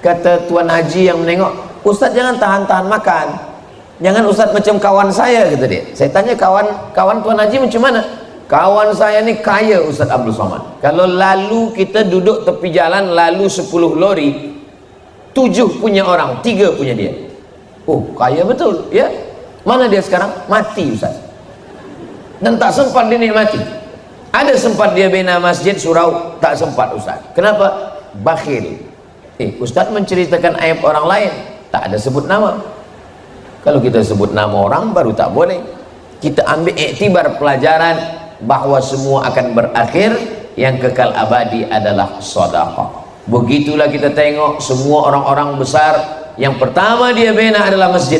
Kata Tuan Haji yang menengok, Ustaz jangan tahan-tahan makan. Jangan Ustaz macam kawan saya, kata dia. Saya tanya, kawan Tuan Haji macam mana? Kawan saya ni kaya Ustaz Abdul Somad. Kalau lalu kita duduk tepi jalan, lalu 10 lori, 7 punya orang, 3 punya dia. Oh, kaya betul, ya. Mana dia sekarang? Mati Ustaz. Dan tak sempat dinikmati. Ada sempat dia bina masjid surau, tak sempat Ustaz. Kenapa? Bakhil. Ustaz menceritakan aib orang lain, tak ada sebut nama. Kalau kita sebut nama orang baru tak boleh. Kita ambil iktibar pelajaran bahwa semua akan berakhir, yang kekal abadi adalah sedekah. Begitulah kita tengok semua orang-orang besar, yang pertama dia bina adalah masjid.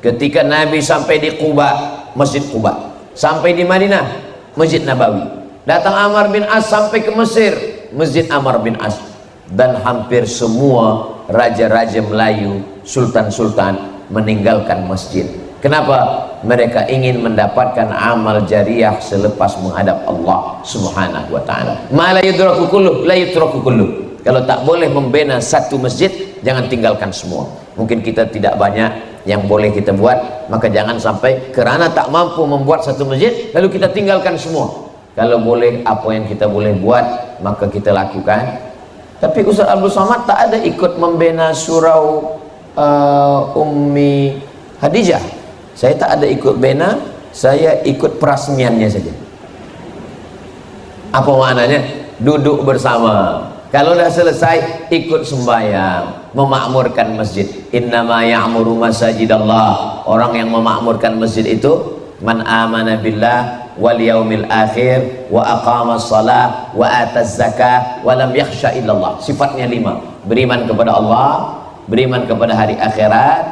Ketika Nabi sampai di Quba, Masjid Quba. Sampai di Madinah, Masjid Nabawi. Datang Amr bin As sampai ke Mesir, Masjid Amr bin As. Dan hampir semua raja-raja Melayu, sultan-sultan meninggalkan masjid. Kenapa? Mereka ingin mendapatkan amal jariah selepas menghadap Allah Subhanahu wa taala. Ma la yudraku kulluh, la yutraku kulluh. Kalau tak boleh membina satu masjid, jangan tinggalkan semua. Mungkin kita tidak banyak yang boleh kita buat, maka jangan sampai kerana tak mampu membuat satu masjid lalu kita tinggalkan semua. Kalau boleh apa yang kita boleh buat, maka kita lakukan. Tapi Ustaz Abdul Somad tak ada ikut membina surau Ummi Hadijah, saya tak ada ikut bena, saya ikut perasmiannya saja. Apa maknanya? Duduk bersama. Kalau dah selesai, ikut sembahyang, memakmurkan masjid. Innama ya'muru masajidallah. Orang yang memakmurkan masjid itu man amana billah wal yaumil akhir wa aqamas salah wa ataz zakah wa lam yakhsha illallah. Sifatnya 5. Beriman kepada Allah, beriman kepada hari akhirat,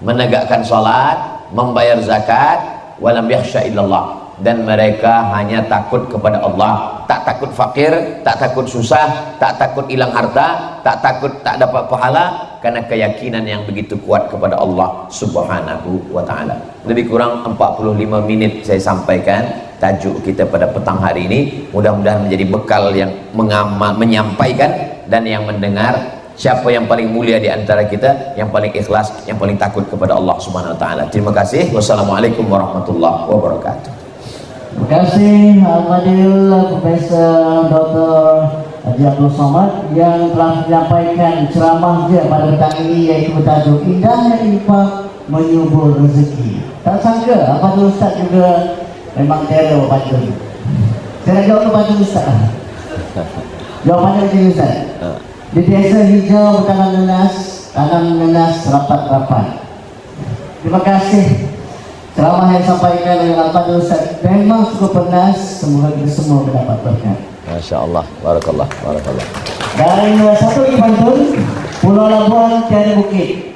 menegakkan salat, membayar zakat, wa lam yakhsha illallah. Dan mereka hanya takut kepada Allah, tak takut fakir, tak takut susah, tak takut hilang harta, tak takut tak dapat pahala, karena keyakinan yang begitu kuat kepada Allah subhanahu wa ta'ala. Lebih kurang 45 menit saya sampaikan tajuk kita pada petang hari ini. Mudah-mudahan menjadi bekal yang menyampaikan dan yang mendengar. Siapa yang paling mulia di antara kita, yang paling ikhlas, yang paling takut kepada Allah subhanahu wa ta'ala. Terima kasih. Wassalamualaikum warahmatullahi wabarakatuh. Terima kasih Al-Fadil Profesor Dr. Haji Abdul Somad yang telah menyampaikan ceramahnya pada petang ini, yaitu bertajuk Indahnya Infak Menyubur Rezeki. Tak sangka Al-Fadil Ustaz juga memang teror Al-Fadil. Saya nak jawab Al-Fadil Ustaz. Jawapannya macam ni Ustaz. Dia biasa hijau bertanam nenas, tanam nenas rapat-rapat. Terima kasih. Ceramah yang disampaikan oleh Al-Fadil Ustaz memang cukup penas. Semoga kita semua mendapat berkat. Masya Allah, barakallah, barakallah. Dan satu lagi pantun, Pulau Labuan tiada bukit,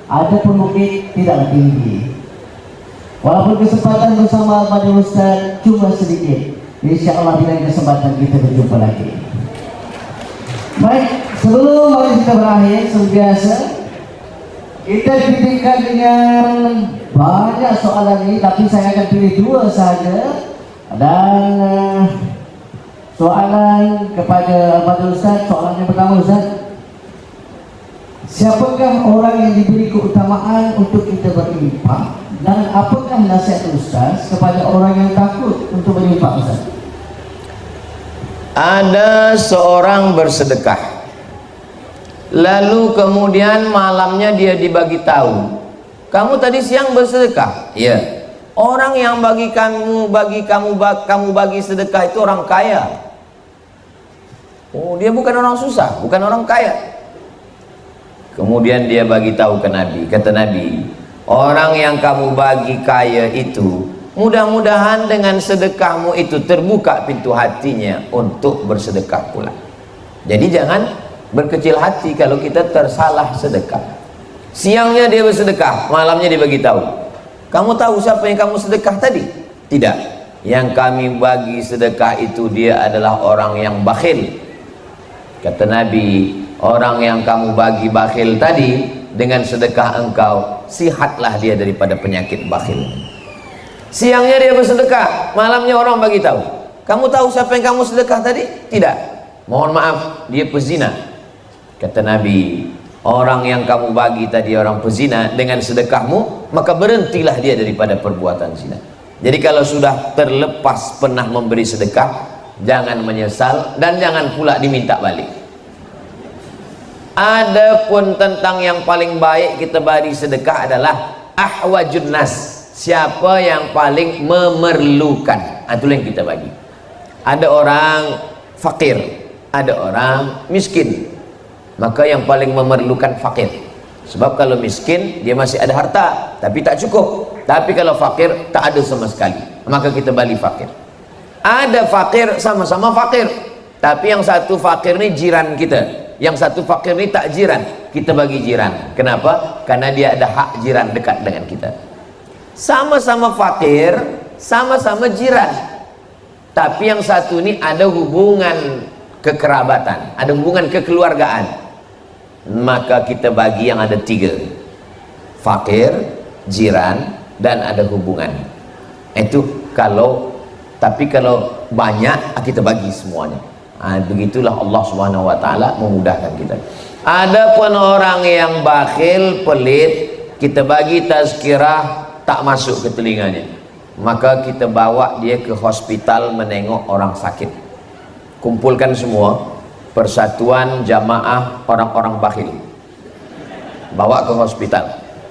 ada pun bukit tidaklah tinggi. Walaupun kesempatan bersama Al-Fadil Ustaz cuma sedikit, insya Allah di lain kesempatan kita berjumpa lagi. Baik, sebelum mari kita berakhir, seperti biasa kita dipikirkan dengan banyak soalan ini, tapi saya akan pilih 2 saja. Dan soalan kepada Al-Fadil Ustaz, soalan yang pertama Ustaz, siapakah orang yang diberi keutamaan untuk kita berinfak, dan apakah nasihat Ustaz kepada orang yang takut untuk berinfak Ustaz? Ada seorang bersedekah, lalu kemudian malamnya dia dibagi tahu, kamu tadi siang bersedekah. Iya. Orang yang kamu bagi sedekah itu orang kaya. Oh, dia bukan orang susah, bukan orang kaya. Kemudian dia bagi tahu ke Nabi, kata Nabi, orang yang kamu bagi kaya itu, mudah-mudahan dengan sedekahmu itu terbuka pintu hatinya untuk bersedekah pula. Jadi jangan berkecil hati kalau kita tersalah sedekah. Siangnya dia bersedekah, malamnya dia bagi tahu, kamu tahu siapa yang kamu sedekah tadi? Tidak. Yang kami bagi sedekah itu dia adalah orang yang bakhil. Kata Nabi, orang yang kamu bagi bakhil tadi, dengan sedekah engkau sihatlah dia daripada penyakit bakhil. Siangnya dia bersedekah, malamnya orang bagi tahu, kamu tahu siapa yang kamu sedekah tadi? Tidak. Mohon maaf, dia pezina. Kata Nabi, orang yang kamu bagi tadi orang pezina, dengan sedekahmu maka berhentilah dia daripada perbuatan zina. Jadi kalau sudah terlepas pernah memberi sedekah, jangan menyesal dan jangan pula diminta balik. Adapun tentang yang paling baik kita bagi sedekah adalah ahwajun nas, siapa yang paling memerlukan, itu yang kita bagi. Ada orang fakir, ada orang miskin, maka yang paling memerlukan fakir. Sebab kalau miskin dia masih ada harta tapi tak cukup, tapi kalau fakir tak ada sama sekali, maka kita bagi fakir. Ada fakir, sama-sama fakir, tapi yang satu fakir ni jiran kita, yang satu fakir ni tak jiran, kita bagi jiran. Kenapa? Karena dia ada hak jiran dekat dengan kita. Sama-sama fakir, sama-sama jiran, tapi yang satu ni ada hubungan kekerabatan, ada hubungan kekeluargaan, maka kita bagi yang ada 3: fakir, jiran, dan ada hubungan. Itu kalau, tapi kalau banyak kita bagi semuanya. Begitulah Allah Subhanahu wa taala memudahkan kita. Adapun orang yang bakhil, pelit, kita bagi tazkirah tak masuk ke telinganya, maka kita bawa dia ke hospital menengok orang sakit. Kumpulkan semua, persatuan jamaah orang-orang bakhil, bawa ke hospital,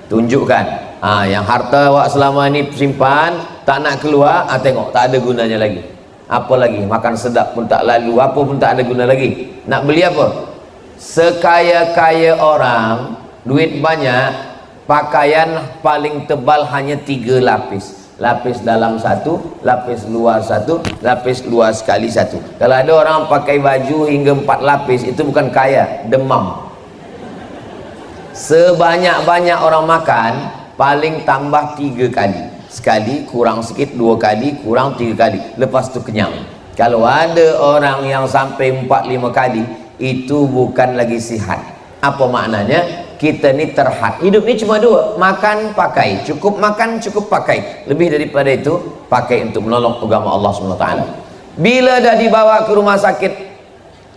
tunjukkan. Yang harta awak selama ni simpan tak nak keluar, tengok tak ada gunanya lagi. Apa lagi, makan sedap pun tak lalu, apa pun tak ada guna lagi. Nak beli apa? Sekaya-kaya orang, duit banyak, pakaian paling tebal hanya 3 lapis. Lapis dalam satu, lapis luar satu, lapis luar sekali satu. Kalau ada orang pakai baju hingga 4 lapis, itu bukan kaya, demam. Sebanyak-banyak orang makan, paling tambah 3 kali. Sekali kurang sikit, 2 kali kurang, 3 kali, lepas tu kenyang. Kalau ada orang yang sampai 4-5 kali, itu bukan lagi sihat. Apa maknanya? Kita ni terhad. Hidup ni cuma 2, makan pakai, cukup makan cukup pakai. Lebih daripada itu pakai untuk menolong agama Allah SWT. Bila dah dibawa ke rumah sakit,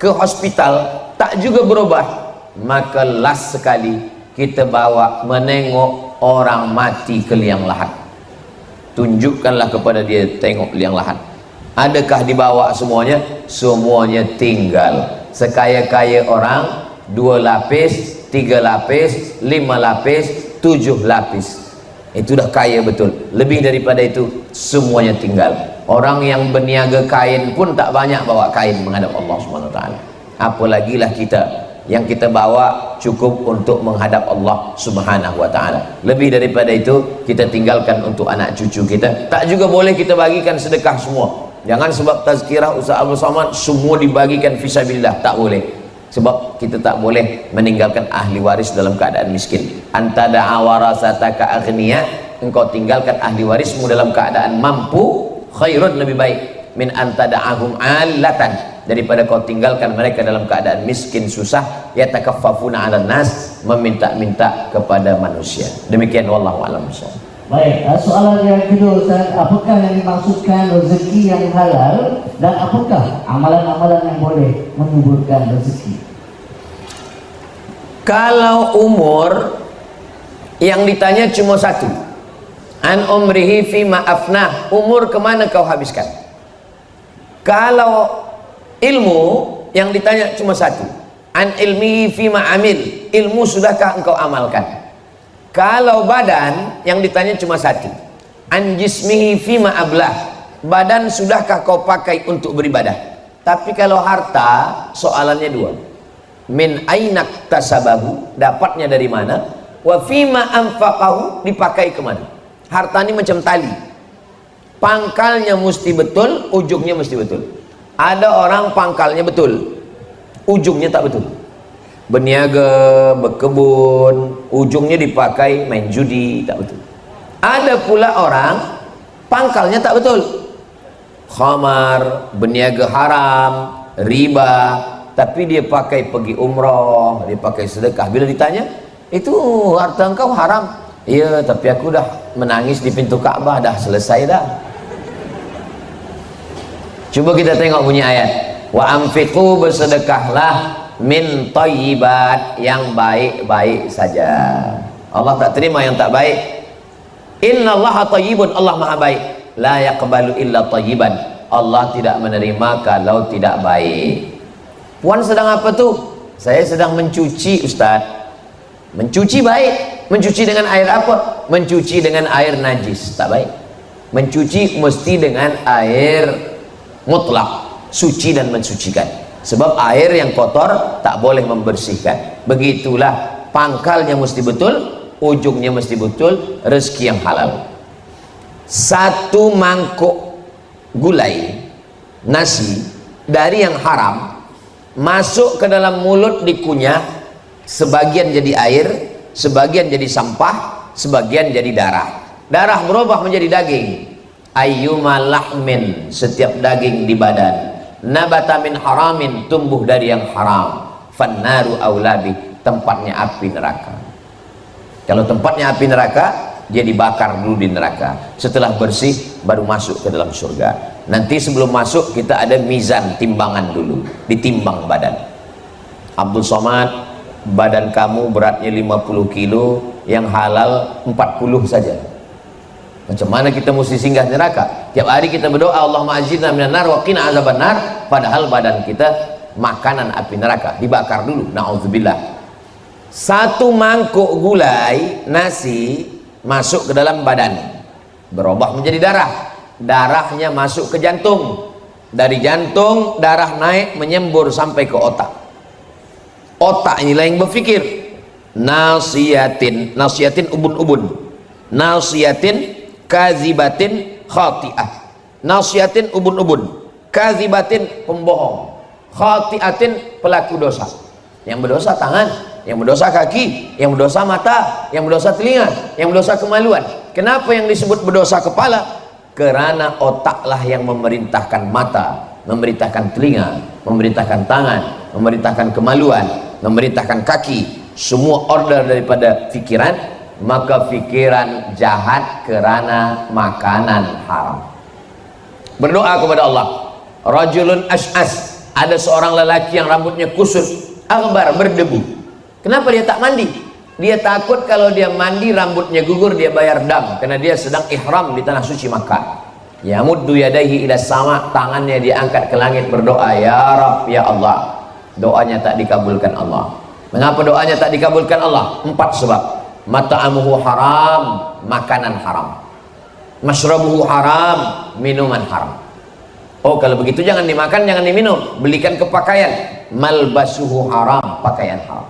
ke hospital, tak juga berubah, maka last sekali kita bawa menengok orang mati ke liang lahat. Tunjukkanlah kepada dia, tengok liang lahat. Adakah dibawa semuanya? Semuanya tinggal. Sekaya-kaya orang, 2 lapis, 3 lapis, 5 lapis, 7 lapis. Itu dah kaya betul. Lebih daripada itu semuanya tinggal. Orang yang berniaga kain pun tak banyak bawa kain menghadap Allah SWT. Apalagi lah kita, yang kita bawa cukup untuk menghadap Allah Subhanahu wa ta'ala. Lebih daripada itu kita tinggalkan untuk anak cucu kita. Tak juga boleh kita bagikan sedekah semua. Jangan sebab tazkirah Ustaz Abdul Somad semua dibagikan fisabilillah, tak boleh. Sebab kita tak boleh meninggalkan ahli waris dalam keadaan miskin. Anta da'a warasataka aghniya, engkau tinggalkan ahli warismu dalam keadaan mampu, khairun, lebih baik min anta da'ahum alatan, daripada kau tinggalkan mereka dalam keadaan miskin susah, yatakaffafuna 'alan nas, meminta-minta kepada manusia. Demikian wallahu a'lam bishawab. Baik, soalan yang kedua Ustaz, apakah yang dimaksudkan rezeki yang halal dan apakah amalan-amalan yang boleh menyuburkan rezeki? Kalau umur yang ditanya cuma satu, an umrihi fima afnah, umur kemana kau habiskan. Kalau ilmu yang ditanya cuma satu, an ilmihi fima amil, ilmu sudahkah engkau amalkan. Kalau badan yang ditanya cuma satu, an jismihi fima ablah, badan sudahkah kau pakai untuk beribadah. Tapi kalau harta soalannya 2, min ainak tasabahu, dapatnya dari mana, wa fima anfaqahu, dipakai kemana. Harta ini macam tali, pangkalnya mesti betul, ujungnya mesti betul. Ada orang pangkalnya betul, ujungnya tak betul. Berniaga, berkebun, ujungnya dipakai main judi, tak betul. Ada pula orang pangkalnya tak betul, khamar, berniaga haram, riba, tapi dia pakai pergi umrah, dia pakai sedekah. Bila ditanya, itu harta engkau haram. Ya, tapi aku dah menangis di pintu Ka'bah, dah selesai dah. Cuba kita tengok bunyi ayat, wa anfiqu, bersedekahlah, min thayyibat, yang baik-baik saja. Allah tak terima yang tak baik. Innallaha thayyibun, Allah maha baik. La yaqbalu illa thayyiban, Allah tidak menerima kalau tidak baik. Puan sedang apa tuh? Saya sedang mencuci Ustaz. Mencuci baik. Mencuci dengan air apa? Mencuci dengan air najis, tak baik. Mencuci mesti dengan air mutlak, suci dan mensucikan. Sebab air yang kotor tak boleh membersihkan. Begitulah, pangkalnya mesti betul, ujungnya mesti betul, rezeki yang halal. 1 mangkuk gulai nasi dari yang haram masuk ke dalam mulut, dikunyah, sebagian jadi air, sebagian jadi sampah, sebagian jadi darah. Darah berubah menjadi daging. Ayyuma lahmin, setiap daging di badan, nabata min haramin, tumbuh dari yang haram, fannaru aulabi, tempatnya api neraka. Kalau tempatnya api neraka, dia dibakar dulu di neraka, setelah bersih baru masuk ke dalam surga. Nanti sebelum masuk kita ada mizan, timbangan dulu, ditimbang badan. Abdul Somad, badan kamu beratnya 50 kilo, yang halal 40 saja. Macam mana kita mesti singgah neraka? Tiap hari kita berdoa, Allahumma ajirna minan nar wa qina azabannar, padahal badan kita makanan api neraka, dibakar dulu, na'udzubillah. Satu mangkuk gulai nasi masuk ke dalam badan, berubah menjadi darah. Darahnya masuk ke jantung. Dari jantung darah naik menyembur sampai ke otak. Otak inilah yang berpikir. Nasiyatin, nasiyatin ubun-ubun, nasiyatin kazibatin khati'ah. Nasiyatin ubun-ubun, kazibatin pembohong, khati'atin pelaku dosa. Yang berdosa tangan, yang berdosa kaki, yang berdosa mata, yang berdosa telinga, yang berdosa kemaluan. Kenapa yang disebut berdosa kepala? Karena otaklah yang memerintahkan mata, memerintahkan telinga, memerintahkan tangan, memerintahkan kemaluan, memerintahkan kaki. Semua order daripada pikiran. Maka pikiran jahat karena makanan haram. Berdoa kepada Allah. Rajulun ash'as, ada seorang lelaki yang rambutnya kusut, akbar, berdebu. Kenapa dia tak mandi? Dia takut kalau dia mandi rambutnya gugur, dia bayar dam, karena dia sedang ihram di tanah suci Makkah. Yamuddu yadaihi ila sama, tangannya diangkat ke langit berdoa, ya Rabb, ya Allah. Doanya tak dikabulkan Allah. Mengapa doanya tak dikabulkan Allah? 4 sebab. Mata'amuhu haram, makanan haram. Mashrabuhu haram, minuman haram. Oh, kalau begitu jangan dimakan, jangan diminum. Belikan ke pakaian. Malbasuhu haram, pakaian haram.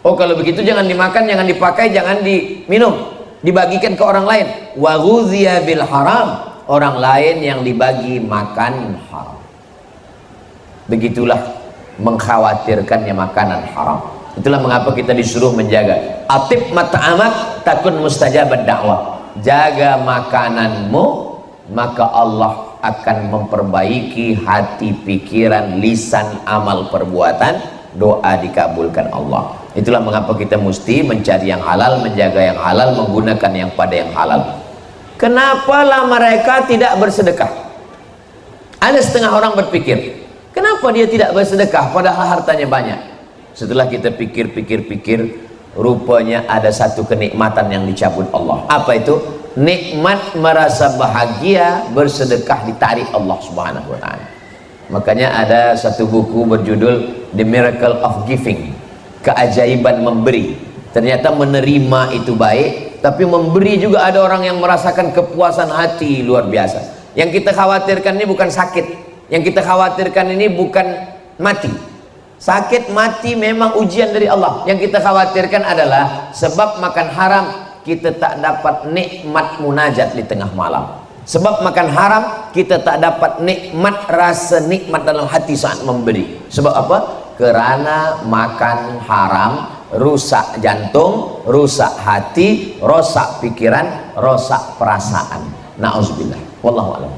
Oh, kalau begitu jangan dimakan, jangan dipakai, jangan diminum. Dibagikan ke orang lain. Wa ghudhiya bil haram, orang lain yang dibagi makan haram. Begitulah mengkhawatirkannya makanan haram. Itulah mengapa kita disuruh menjaga. Atib mata'amak takun mustajabad dakwah. Jaga makananmu, maka Allah akan memperbaiki hati, pikiran, lisan, amal, perbuatan, doa dikabulkan Allah. Itulah mengapa kita mesti mencari yang halal, menjaga yang halal, menggunakan yang pada yang halal. Kenapalah mereka tidak bersedekah? Ada setengah orang berpikir, kenapa dia tidak bersedekah padahal hartanya banyak? Setelah kita pikir-pikir, rupanya ada satu kenikmatan yang dicabut Allah. Apa itu? Nikmat merasa bahagia bersedekah ditarik Allah Subhanahu wa ta'ala. Makanya ada satu buku berjudul The Miracle of Giving, keajaiban memberi. Ternyata menerima itu baik, tapi memberi juga ada orang yang merasakan kepuasan hati luar biasa. Yang kita khawatirkan ini bukan sakit, yang kita khawatirkan ini bukan mati. Sakit mati memang ujian dari Allah. Yang kita khawatirkan adalah sebab makan haram kita tak dapat nikmat munajat di tengah malam. Sebab makan haram kita tak dapat nikmat, rasa nikmat dalam hati saat memberi. Sebab apa? Karena makan haram rusak jantung, rusak hati, rusak pikiran, rusak perasaan. Na'udzubillah. Wallahu a'lam.